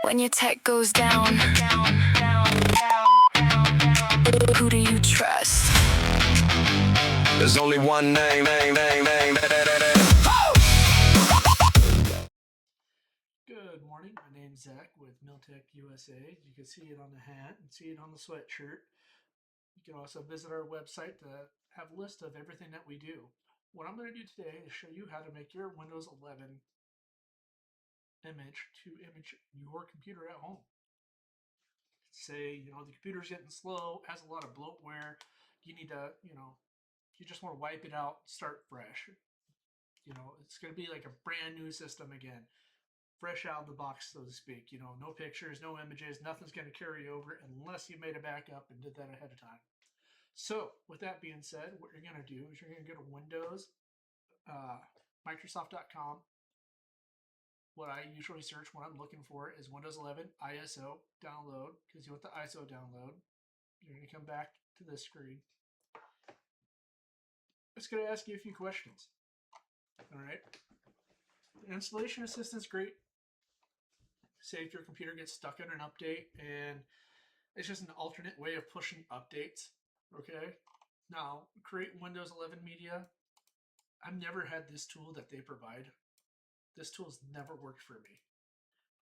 When your tech goes down, who do you trust? There's only one name. Good morning, my name's Zach with Miltech USA. You can see it on the hat and see it on the sweatshirt. You can also visit our website to have a list of everything that we do. What I'm going to do today is show you how to make your Windows 11 image to image your computer at home. Say, the computer's getting slow, has a lot of bloatware, you need to, you just want to wipe it out, start fresh. It's going to be like a brand new system again. Fresh out of the box, so to speak. No pictures, no images, nothing's going to carry over unless you made a backup and did that ahead of time. So, with that being said, what you're going to do is you're going to go to Windows, Microsoft.com. What I usually search when I'm looking for is Windows 11 ISO download, because you want the ISO download. You're going to come back to this screen. It's going to ask you a few questions. All right. The installation assistance is great. Say if your computer gets stuck in an update and it's just an alternate way of pushing updates. Okay. Now, create Windows 11 media. I've never had this tool that they provide. This tool's never worked for me.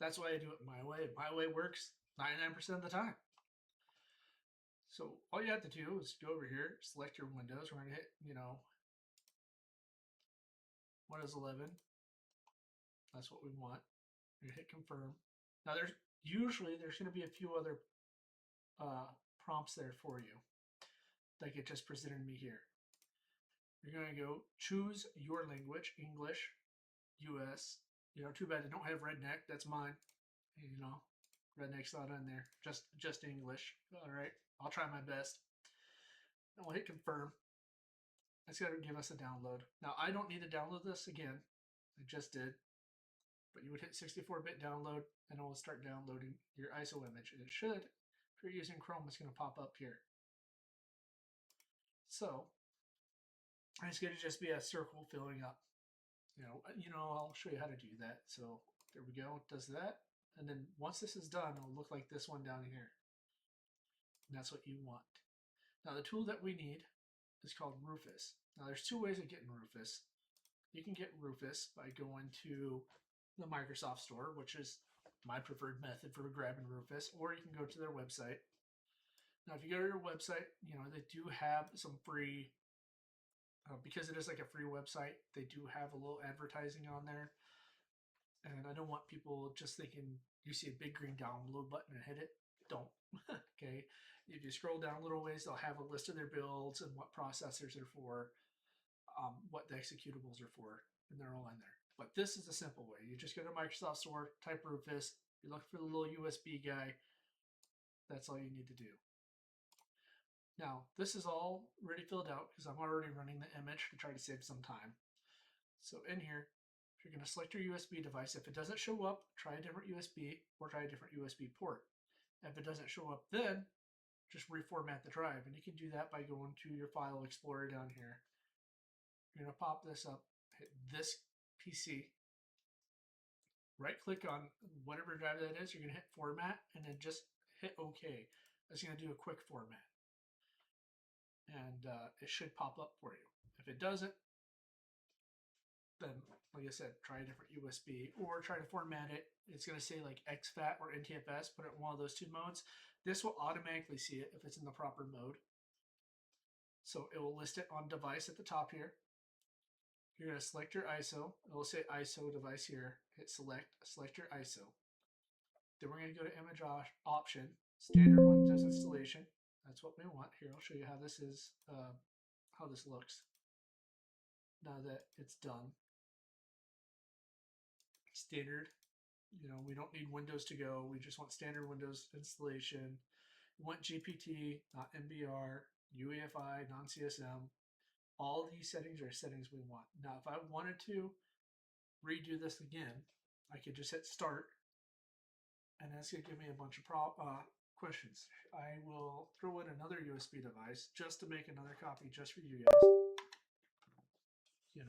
That's why I do it my way. My way works 99% of the time. So all you have to do is go over here, select your Windows. We're going to hit, Windows 11. That's what we want. You're going to hit confirm. Now there's going to be a few other prompts there for you, like it just presented me here. You're going to go choose your language, English, US. Too bad they don't have redneck. That's mine. Redneck's not on there. Just English. All right. I'll try my best. And we'll hit confirm. It's going to give us a download. Now, I don't need to download this again. I just did. But you would hit 64-bit download, and it will start downloading your ISO image. And it should, if you're using Chrome, it's going to pop up here. So, it's going to just be a circle filling up. I'll show you how to do that. So, there we go. It does that. And then once this is done, it'll look like this one down here. And that's what you want. Now, the tool that we need is called Rufus. Now, there's two ways of getting Rufus. You can get Rufus by going to the Microsoft Store, which is my preferred method for grabbing Rufus, or you can go to their website. Now, if you go to their website, they do have some free, because it is like a free website, they do have a little advertising on there. And I don't want people just thinking you see a big green download button and hit it. Don't. Okay. If you scroll down a little ways, they'll have a list of their builds and what processors are for, what the executables are for, and they're all in there. But this is a simple way. You just go to Microsoft Store, type Rufus, you look for the little USB guy. That's all you need to do. Now, this is all already filled out because I'm already running the image to try to save some time. So in here, you're going to select your USB device. If it doesn't show up, try a different USB or try a different USB port. If it doesn't show up, then just reformat the drive. And you can do that by going to your file explorer down here. You're going to pop this up, hit this PC, right click on whatever drive that is. You're going to hit format and then just hit OK. That's going to do a quick format. And it should pop up for you. If it doesn't, then, like I said, try a different USB or try to format it. It's going to say like exFAT or NTFS. Put it in one of those two modes. This will automatically see it if it's in the proper mode. So it will list it on device at the top here. You're going to select your ISO. It will say ISO device here. Hit select your ISO. Then we're going to go to image option, standard Windows installation. That's what we want. Here, I'll show you how this is, how this looks now that it's done. Standard, we don't need Windows to go. We just want standard Windows installation. We want GPT, not MBR, UEFI, non-CSM. All these settings are settings we want. Now, if I wanted to redo this again, I could just hit start, and that's going to give me a bunch of questions. I will throw in another USB device just to make another copy just for you guys. Let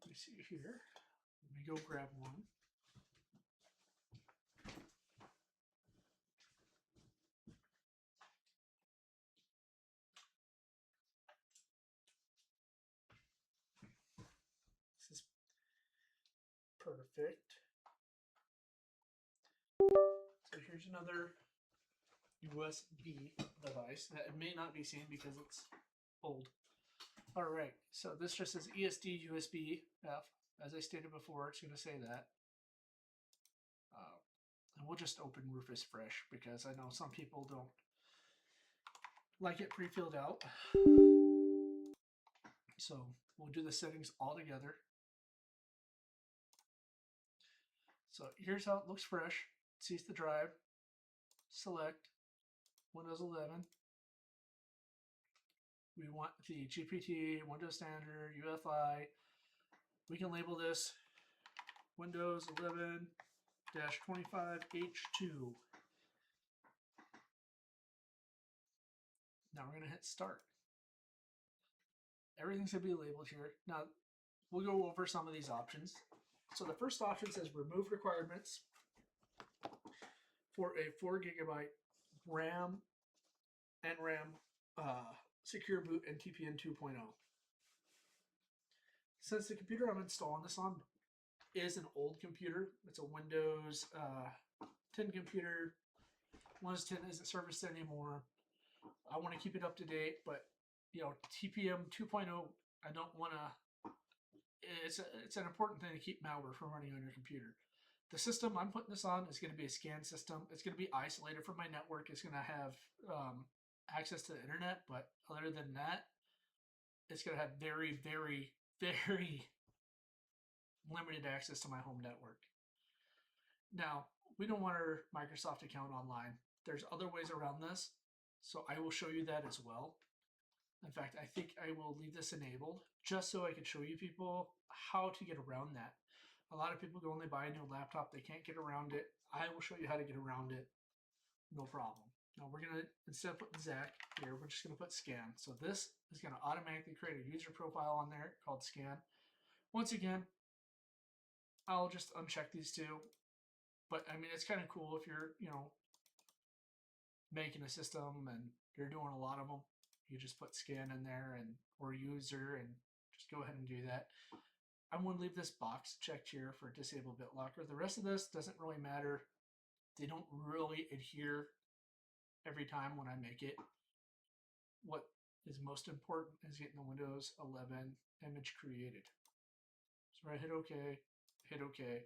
me see here. Let me go grab one. Perfect. So here's another USB device that it may not be seen because it's old. All right, so this just says ESD USB F. As I stated before, it's going to say that. And we'll just open Rufus Fresh because I know some people don't like it pre-filled out. So we'll do the settings all together. So here's how it looks fresh. Cease the drive. Select Windows 11. We want the GPT, Windows Standard, UEFI. We can label this Windows 11-25H2. Now we're going to hit start. Everything's going to be labeled here. Now we'll go over some of these options. So the first option says remove requirements for a 4 GB RAM and RAM secure boot and TPM 2.0. Since the computer I'm installing this on is an old computer, it's a Windows 10 computer. Windows 10 isn't serviced anymore. I want to keep it up to date, but you know, TPM 2.0, I don't want to. It's an important thing to keep malware from running on your computer. The system I'm putting this on is going to be a scan system. It's going to be isolated from my network. It's going to have access to the internet, but other than that, it's going to have very, very, very limited access to my home network. Now, we don't want our Microsoft account online. There's other ways around this, so I will show you that as well. In fact, I think I will leave this enabled just so I can show you people how to get around that. A lot of people go only buy a new laptop, they can't get around it. I will show you how to get around it, no problem. Now we're gonna, instead of putting Zach here, we're just gonna put scan. So this is gonna automatically create a user profile on there called scan. Once again, I'll just uncheck these two. But I mean, it's kind of cool if you're, you know, making a system and you're doing a lot of them. You just put scan in there and or user and just go ahead and do that. I'm going to leave this box checked here for disable BitLocker. The rest of this doesn't really matter. They don't really adhere every time when I make it. What is most important is getting the Windows 11 image created. So I hit OK, hit OK.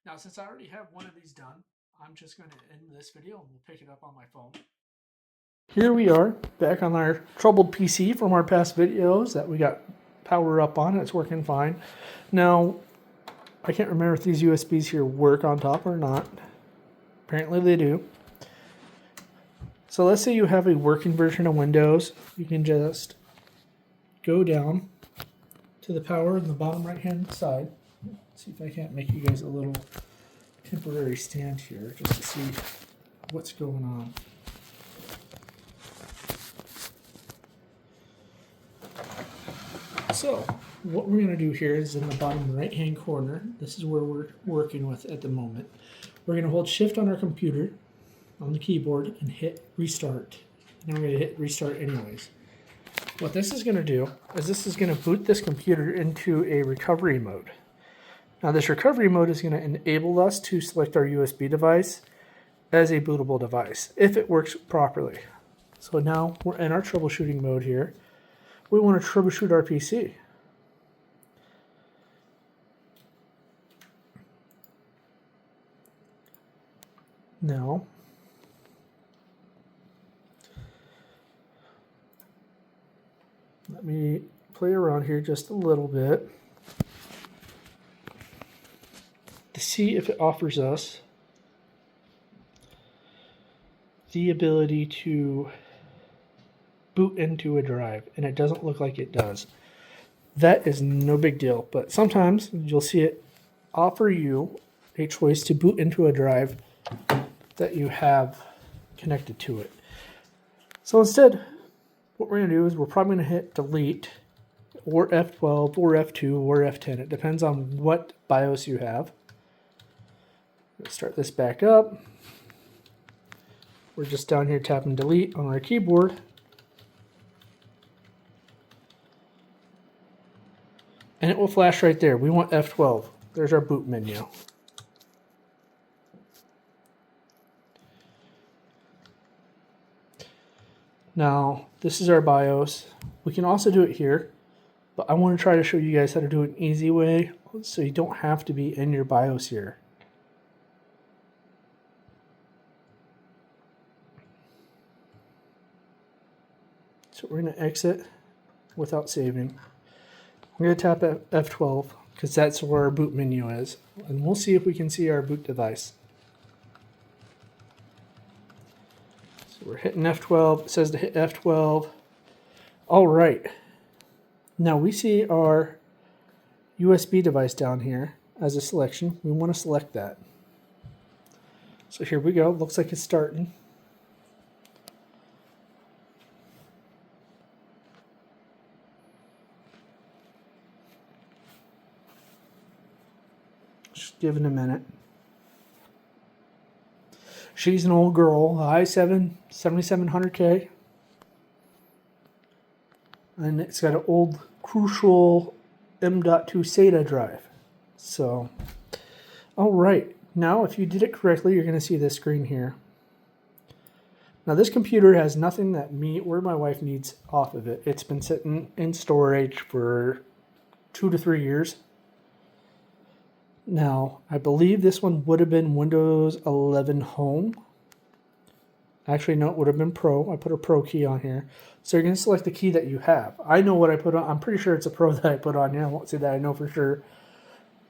Now, since I already have one of these done, I'm just going to end this video and we'll pick it up on my phone. Here we are, back on our troubled PC from our past videos that we got power up on. It's working fine. Now, I can't remember if these USBs here work on top or not. Apparently they do. So let's say you have a working version of Windows. You can just go down to the power in the bottom right hand side. Let's see if I can't make you guys a little temporary stand here just to see what's going on. So what we're going to do here is in the bottom right hand corner, this is where we're working with at the moment. We're going to hold shift on our computer on the keyboard and hit restart. And then we're going to hit restart anyways. What this is going to do is this is going to boot this computer into a recovery mode. Now this recovery mode is going to enable us to select our USB device as a bootable device if it works properly. So now we're in our troubleshooting mode here. We want to troubleshoot our PC. Now, let me play around here just a little bit to see if it offers us the ability to boot into a drive, and it doesn't look like it does. That is no big deal, but sometimes you'll see it offer you a choice to boot into a drive that you have connected to it. So instead, what we're going to do is we're probably going to hit delete or F12 or F2 or F10. It depends on what BIOS you have. Let's start this back up. We're just down here tapping delete on our keyboard. And it will flash right there. We want F12. there's our boot menu. Now, this is our BIOS. We can also do it here, but I want to try to show you guys how to do it an easy way so you don't have to be in your BIOS here. So we're going to exit without saving. I'm going to tap F12 because that's where our boot menu is. And we'll see if we can see our boot device. So we're hitting F12. It says to hit F12. All right. Now we see our USB device down here as a selection. We want to select that. So here we go. Looks like it's starting. Just give it a minute. She's an old girl, i7 7700K. And it's got an old Crucial M.2 SATA drive. So, all right. Now, if you did it correctly, you're going to see this screen here. Now, this computer has nothing that me or my wife needs off of it. It's been sitting in storage for 2 to 3 years. Now, I believe this one would have been Windows 11 Home. Actually, no, it would have been Pro. I put a Pro key on here. So you're going to select the key that you have. I know what I put on. I'm pretty sure it's a Pro that I put on here. I won't say that I know for sure.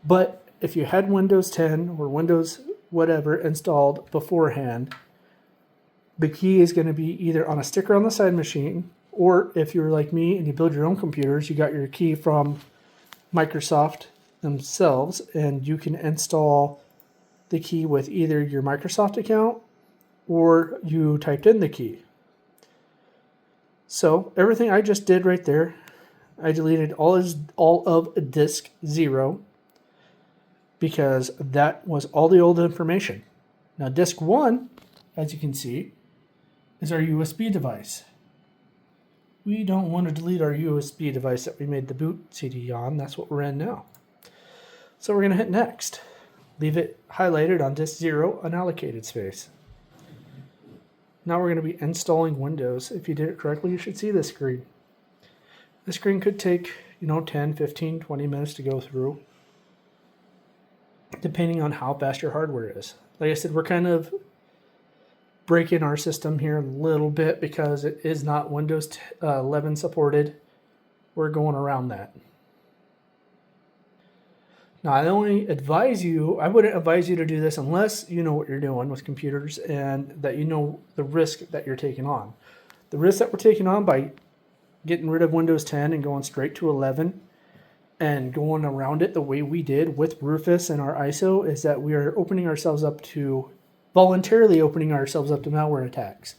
But if you had Windows 10 or Windows whatever installed beforehand, the key is going to be either on a sticker on the side machine, or if you're like me and you build your own computers, you got your key from Microsoft themselves, and you can install the key with either your Microsoft account or you typed in the key. So everything I just did right there, I deleted all of disk 0 because that was all the old information. Now disk 1, as you can see, is our USB device. We don't want to delete our USB device that we made the boot CD on. That's what we're in now. So we're going to hit next. Leave it highlighted on disk 0, unallocated space. Now we're going to be installing Windows. If you did it correctly, you should see this screen. This screen could take, 10, 15, 20 minutes to go through, depending on how fast your hardware is. Like I said, we're kind of breaking our system here a little bit because it is not Windows 11 supported. We're going around that. Now, I wouldn't advise you to do this unless you know what you're doing with computers and that you know the risk that you're taking on. The risk that we're taking on by getting rid of Windows 10 and going straight to 11 and going around it the way we did with Rufus and our ISO is that we are voluntarily opening ourselves up to malware attacks.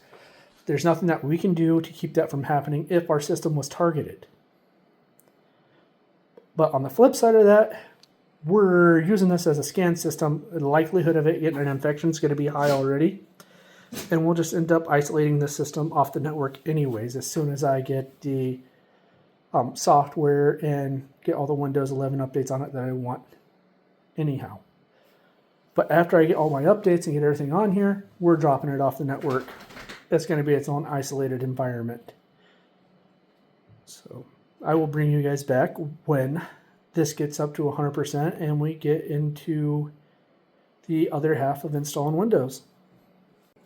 There's nothing that we can do to keep that from happening if our system was targeted. But on the flip side of that, we're using this as a scan system. The likelihood of it getting an infection is going to be high already. And we'll just end up isolating the system off the network anyways as soon as I get the software and get all the Windows 11 updates on it that I want anyhow. But after I get all my updates and get everything on here, we're dropping it off the network. It's going to be its own isolated environment. So I will bring you guys back when this gets up to 100% and we get into the other half of installing Windows.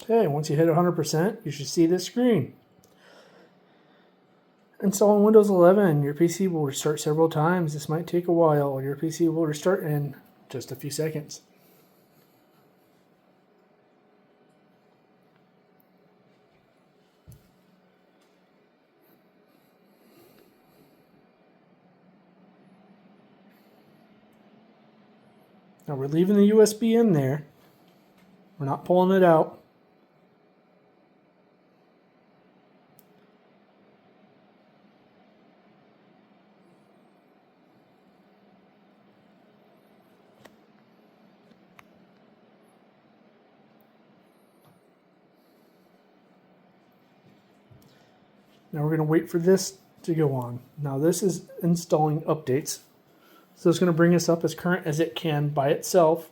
Okay, once you hit 100%, you should see this screen. Installing Windows 11, your PC will restart several times. This might take a while. Your PC will restart in just a few seconds. Now we're leaving the USB in there. We're not pulling it out. Now we're going to wait for this to go on. Now this is installing updates. So it's going to bring us up as current as it can by itself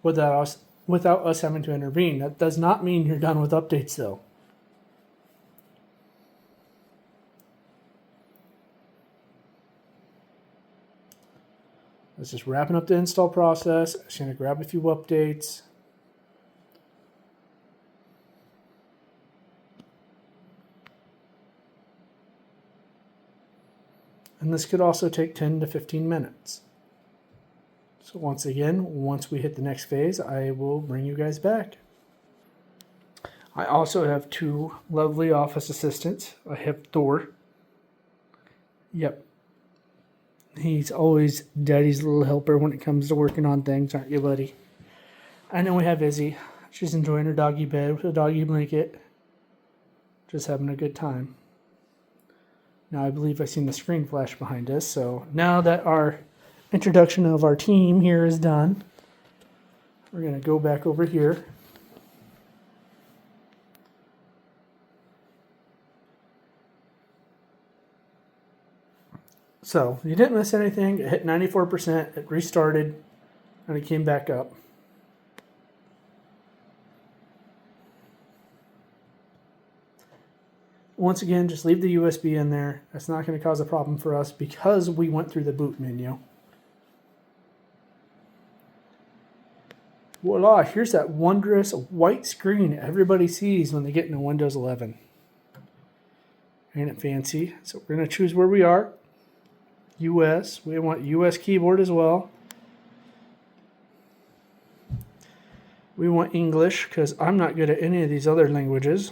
without us having to intervene. That does not mean you're done with updates though. It's just wrapping up the install process. It's going to grab a few updates. And this could also take 10 to 15 minutes. So once again, once we hit the next phase, I will bring you guys back. I also have two lovely office assistants. I have Thor. Yep. He's always Daddy's little helper when it comes to working on things, aren't you, buddy? And then we have Izzy. She's enjoying her doggy bed with a doggy blanket. Just having a good time. Now I believe I've seen the screen flash behind us. So now that our introduction of our team here is done, we're going to go back over here. So you didn't miss anything. It hit 94%. It restarted and it came back up. Once again, just leave the USB in there. That's not going to cause a problem for us because we went through the boot menu. Voila, here's that wondrous white screen everybody sees when they get into Windows 11. Ain't it fancy? So we're going to choose where we are. US. We want US keyboard as well. We want English because I'm not good at any of these other languages.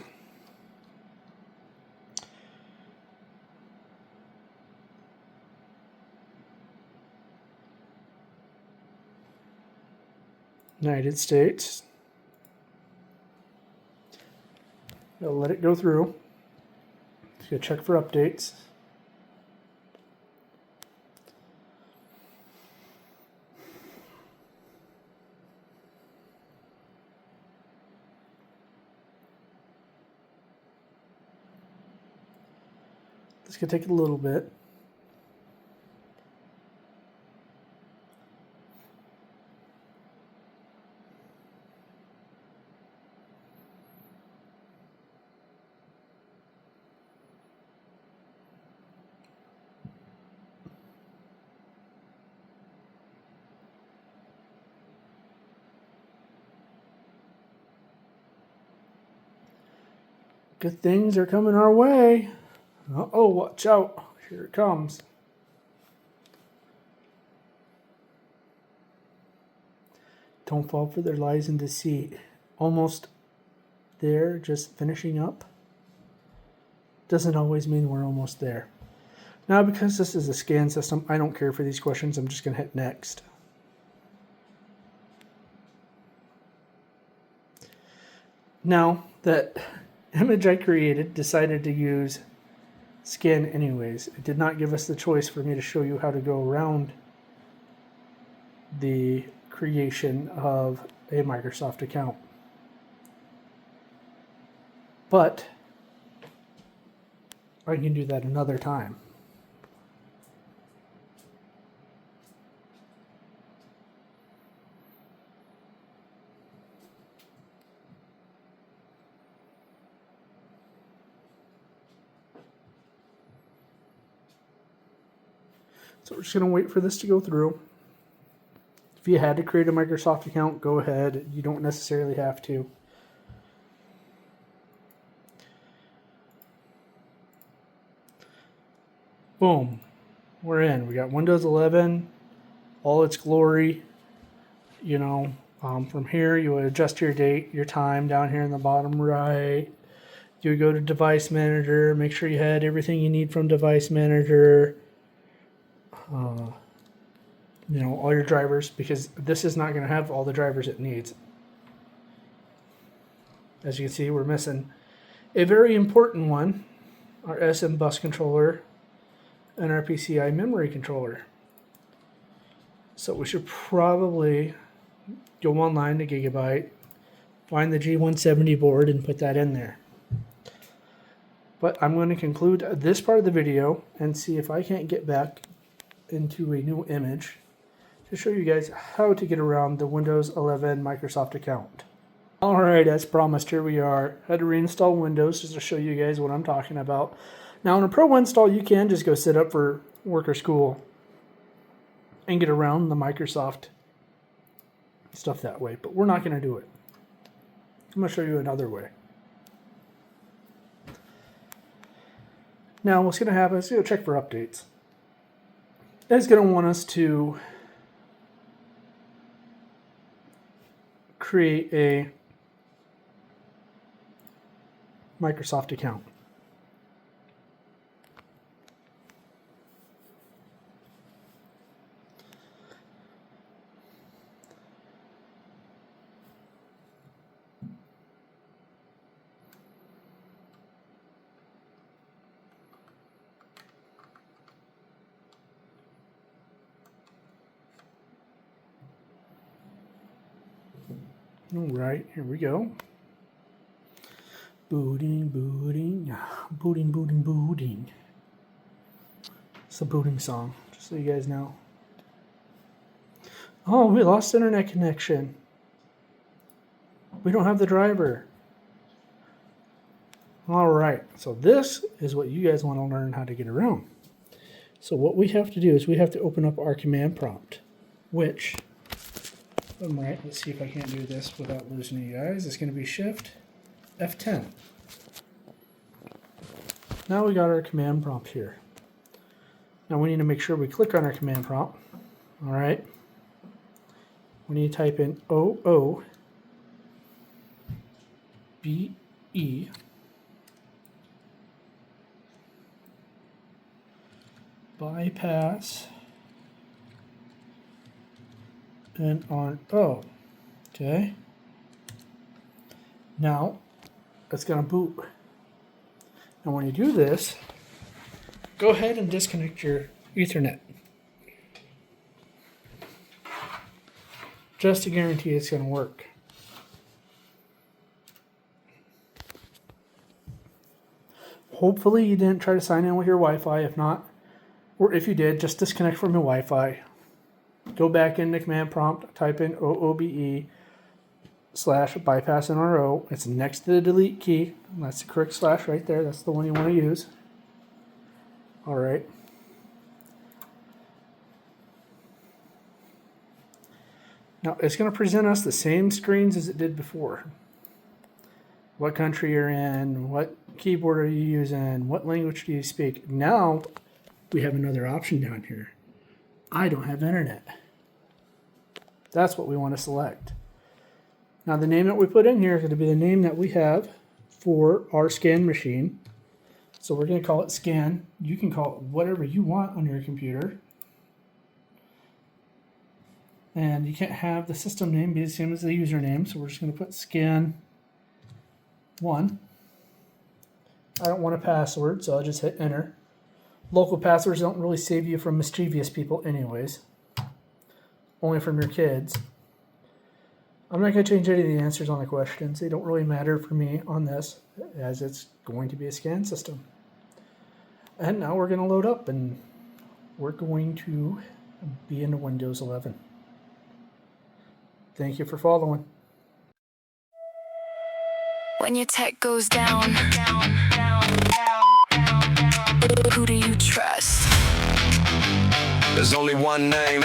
United States. I'll let it go through. Just gonna check for updates. This could take a little bit. Good things are coming our way. Uh-oh, watch out. Here it comes. Don't fall for their lies and deceit. Almost there, just finishing up. Doesn't always mean we're almost there. Now, because this is a scan system, I don't care for these questions. I'm just going to hit next. Now, that image I created decided to use scan anyways. It did not give us the choice for me to show you how to go around the creation of a Microsoft account. But I can do that another time. So we're just going to wait for this to go through. If you had to create a Microsoft account, go ahead. You don't necessarily have to. Boom. We're in. We got Windows 11, all its glory. You know, from here, you would adjust your date, your time down here in the bottom right. You would go to Device Manager, make sure you had everything you need from Device Manager. You know, all your drivers, because this is not going to have all the drivers it needs. As you can see, we're missing a very important one, our SM bus controller and our PCI memory controller. So we should probably go online to Gigabyte, find the G170 board and put that in there. But I'm going to conclude this part of the video and see if I can't get back into a new image to show you guys how to get around the Windows 11 Microsoft account. Alright, as promised, here we are. I had to reinstall Windows just to show you guys what I'm talking about. Now, in a Pro install, you can just go set up for work or school and get around the Microsoft stuff that way, but we're not going to do it. I'm going to show you another way. Now, what's going to happen is go check for updates. It's going to want us to create a Microsoft account. All right, here we go. Booting. It's a booting song, just so you guys know. Oh, we lost internet connection. We don't have the driver. All right, so this is what you guys want to learn how to get around. So what we have to do is we have to open up our command prompt, which, right, let's see if I can't do this without losing you guys. It's going to be Shift F10. Now we got our command prompt here. Now we need to make sure we click on our command prompt. All right. We need to type in OOBE bypass and on O. Okay. Now it's going to boot. And when you do this, go ahead and disconnect your Ethernet, just to guarantee it's going to work. Hopefully you didn't try to sign in with your Wi-Fi. If not, or if you did, just disconnect from your Wi-Fi. Go back in the command prompt, type in OOBE / bypass NRO. It's next to the delete key. That's the correct slash right there. That's the one you want to use. All right. Now it's going to present us the same screens as it did before. What country you're in, what keyboard are you using, what language do you speak. Now we have another option down here. I don't have internet. That's what we want to select. Now the name that we put in here is going to be the name that we have for our scan machine. So we're going to call it scan. You can call it whatever you want on your computer. And you can't have the system name be the same as the username, so we're just going to put scan 1. I don't want a password, so I'll just hit enter. Local passwords don't really save you from mischievous people anyways. Only from your kids. I'm not going to change any of the answers on the questions. They don't really matter for me on this, as it's going to be a scan system. And now we're going to load up, and we're going to be in Windows 11. Thank you for following. When your tech goes down, who do you trust? There's only one name.